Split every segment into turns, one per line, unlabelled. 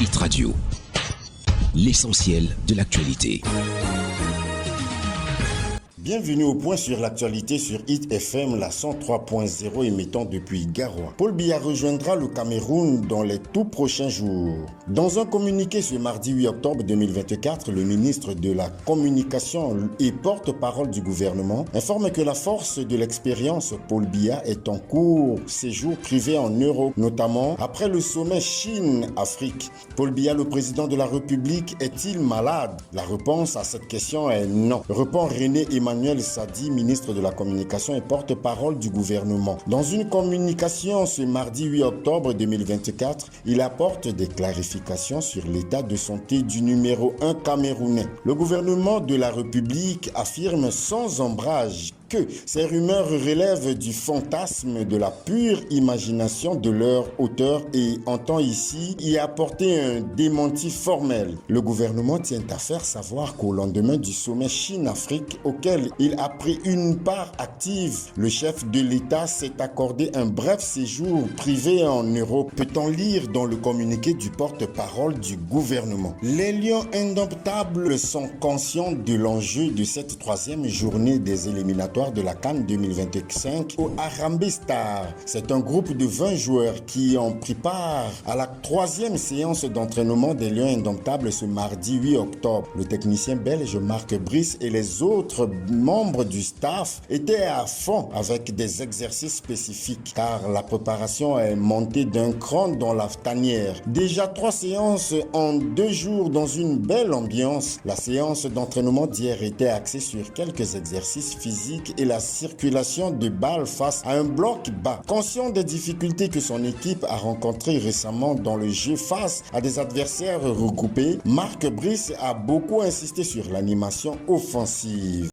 Hit Radio, l'essentiel de l'actualité.
Bienvenue au point sur l'actualité sur Hit FM, la 103.0 émettant depuis Garoua. Paul Biya rejoindra le Cameroun dans les tout prochains jours. Dans un communiqué ce mardi 8 octobre 2024, le ministre de la Communication et porte-parole du gouvernement informe que la force de l'expérience Paul Biya est en cours séjour privé en Europe, notamment après le sommet Chine-Afrique. Paul Biya, le président de la République, est-il malade? La réponse à cette question est non. Répond René Emmanuel Sadi, ministre de la Communication et porte-parole du gouvernement. Dans une communication ce mardi 8 octobre 2024, il apporte des clarifications sur l'état de santé du numéro 1 camerounais. Le gouvernement de la République affirme sans ombrage que ces rumeurs relèvent du fantasme de la pure imagination de leur auteur et entend ici y apporter un démenti formel. Le gouvernement tient à faire savoir qu'au lendemain du sommet Chine-Afrique auquel il a pris une part active, le chef de l'État s'est accordé un bref séjour privé en Europe, peut-on lire dans le communiqué du porte-parole du gouvernement. Les Lions indomptables sont conscients de l'enjeu de cette troisième journée des éliminatoires de la CAN 2025 au Harambee Stars. C'est un groupe de 20 joueurs qui ont pris part à la troisième séance d'entraînement des Lions indomptables ce mardi 8 octobre. Le technicien belge Marc Brice et les autres membres du staff étaient à fond avec des exercices spécifiques car la préparation est montée d'un cran dans la tanière. Déjà 3 séances en 2 jours dans une belle ambiance. La séance d'entraînement d'hier était axée sur quelques exercices physiques et la circulation de balles face à un bloc bas. Conscient des difficultés que son équipe a rencontrées récemment dans le jeu face à des adversaires regroupés, Marc Brice a beaucoup insisté sur l'animation offensive.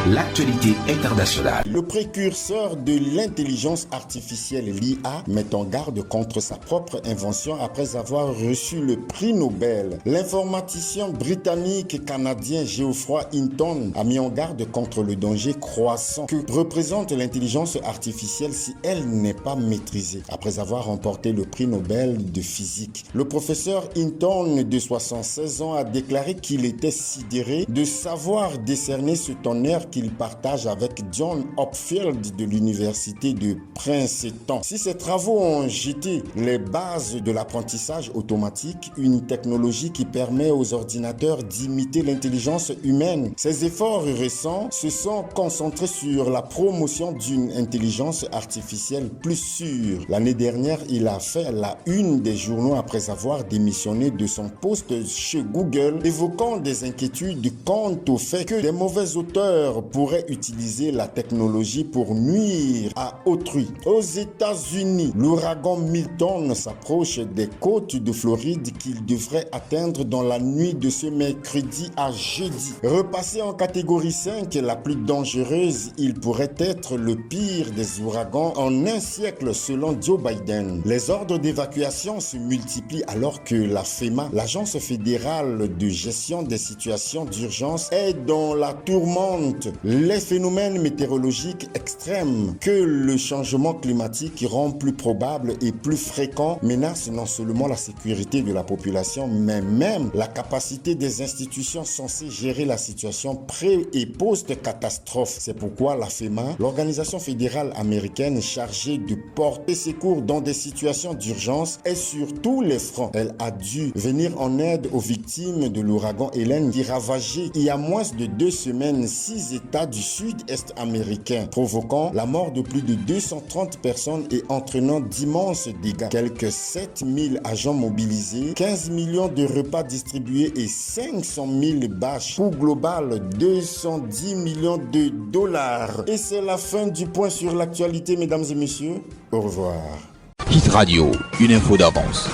L'actualité internationale.
Le précurseur de l'intelligence artificielle, l'IA, met en garde contre sa propre invention après avoir reçu le prix Nobel. L'informaticien britannique-canadien Geoffroy Hinton a mis en garde contre le danger croissant que représente l'intelligence artificielle si elle n'est pas maîtrisée. Après avoir remporté le prix Nobel de physique, le professeur Hinton, de 76 ans, a déclaré qu'il était sidéré de savoir décerner ce tonnerre qu'il partage avec John Hopfield de l'université de Princeton. Si ces travaux ont jeté les bases de l'apprentissage automatique, une technologie qui permet aux ordinateurs d'imiter l'intelligence humaine, ces efforts récents se sont concentrés sur la promotion d'une intelligence artificielle plus sûre. L'année dernière, il a fait la une des journaux après avoir démissionné de son poste chez Google, évoquant des inquiétudes quant au fait que des mauvais auteurs pourrait utiliser la technologie pour nuire à autrui. Aux États-Unis, l'ouragan Milton s'approche des côtes de Floride qu'il devrait atteindre dans la nuit de ce mercredi à jeudi. Repassé en catégorie 5, la plus dangereuse, il pourrait être le pire des ouragans en un siècle selon Joe Biden. Les ordres d'évacuation se multiplient alors que la FEMA, l'agence fédérale de gestion des situations d'urgence, est dans la tourmente. Les phénomènes météorologiques extrêmes que le changement climatique rend plus probable et plus fréquent menacent non seulement la sécurité de la population, mais même la capacité des institutions censées gérer la situation pré- et post-catastrophe. C'est pourquoi la FEMA, l'organisation fédérale américaine chargée de porter secours dans des situations d'urgence, est sur tous les fronts. Elle a dû venir en aide aux victimes de l'ouragan Hélène qui ravageait il y a moins de 2 semaines 6 États du sud-est américain, provoquant la mort de plus de 230 personnes et entraînant d'immenses dégâts. Quelques 7000 agents mobilisés, 15 millions de repas distribués et 500 000 bâches. Coût global 210 millions de dollars. Et c'est la fin du point sur l'actualité, mesdames et messieurs. Au revoir.
Hit Radio, une info d'avance.